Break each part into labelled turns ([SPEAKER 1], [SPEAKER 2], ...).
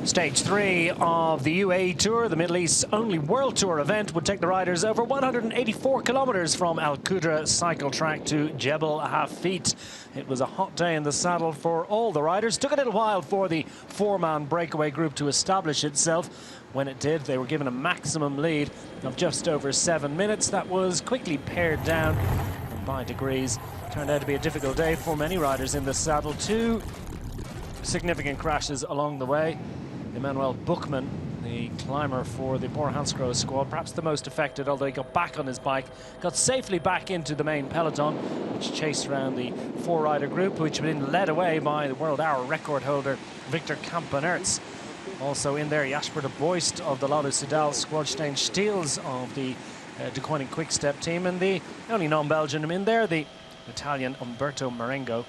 [SPEAKER 1] Stage 3 of the UAE Tour, the Middle East's only World Tour event, would take the riders over 184 kilometers from Al Qudra cycle track to Jebel Hafit. It was a hot day in the saddle for all the riders. Took a little while for the four-man breakaway group to establish itself. When it did, they were given a maximum lead of just over 7 minutes. That was quickly pared down by degrees. Turned out to be a difficult day for many riders in the saddle. Two significant crashes along the way. Emmanuel Bookman, the climber for the Bora Hansgrohe squad, perhaps the most affected, although he got back on his bike, got safely back into the main peloton, which chased around the four-rider group, which had been led away by the world hour record holder Victor Kampenertz. Also in there, Jasper de Boist of the Lotto Soudal squad, Stijn Stiels of the De Koning Quick-Step team, and the only non-Belgian in there, the Italian Umberto Marengo,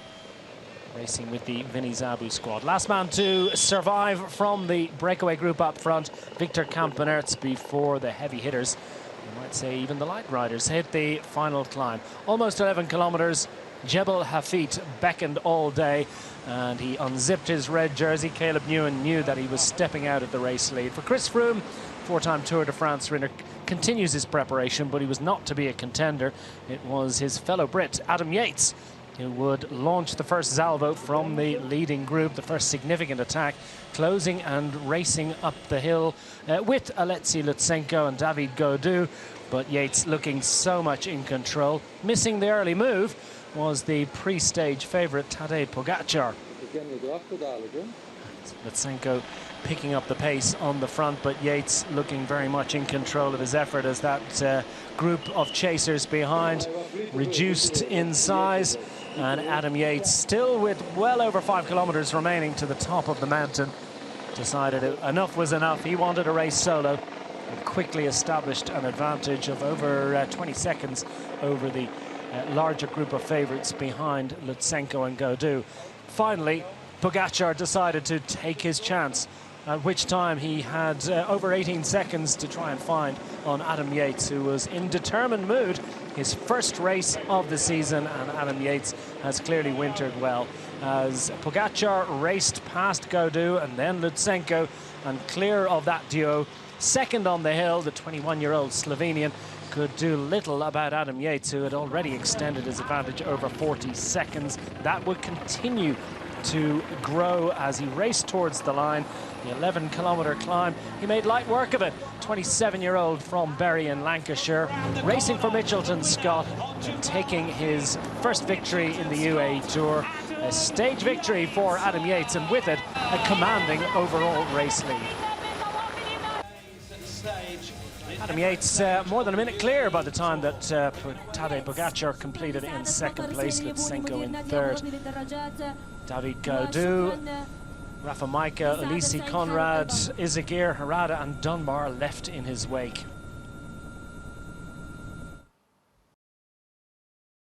[SPEAKER 1] racing with the Vinny Zabu squad. Last man to survive from the breakaway group up front, Victor Kampenertz, before the heavy hitters, you might say even the light riders, hit the final climb. Almost 11 kilometers. Jebel Hafit beckoned all day, and he unzipped his red jersey. Caleb Newen knew that he was stepping out at the race lead. For Chris Froome, four-time Tour de France winner, continues his preparation, but he was not to be a contender. It was his fellow Brit, Adam Yates, who would launch the first salvo from the leading group, the first significant attack, closing and racing up the hill with Alexei Lutsenko and David Gaudu, but Yates looking so much in control. Missing the early move was the pre-stage favourite Tadej Pogacar. Lutsenko picking up the pace on the front, but Yates looking very much in control of his effort as that group of chasers behind reduced in size. And Adam Yates, still with well over 5 kilometers remaining to the top of the mountain, decided enough was enough. He wanted a race solo and quickly established an advantage of over 20 seconds over the larger group of favourites behind Lutsenko and Gaudu. Finally, Pogacar decided to take his chance, at which time he had over 18 seconds to try and find on Adam Yates, who was in determined mood. His first race of the season, and Adam Yates has clearly wintered well, as Pogacar raced past Gaudu and then Lutsenko, and clear of that duo. Second on the hill, the 21-year-old Slovenian could do little about Adam Yates, who had already extended his advantage over 40 seconds. That would continue to grow as he raced towards the line. The 11-kilometer climb, he made light work of it. 27-year-old from Bury in Lancashire, racing for Mitchelton Scott and taking his first victory in the UAE Tour. A stage victory for Adam Yates, and with it, a commanding overall race lead. Adam Yates more than a minute clear by the time that Tadej Pogacar completed in second place, Lutsenko in third. David Gaudu, Rafa Majka, Ulisi Conrad, Izagir, Harada and Dunbar left in his wake.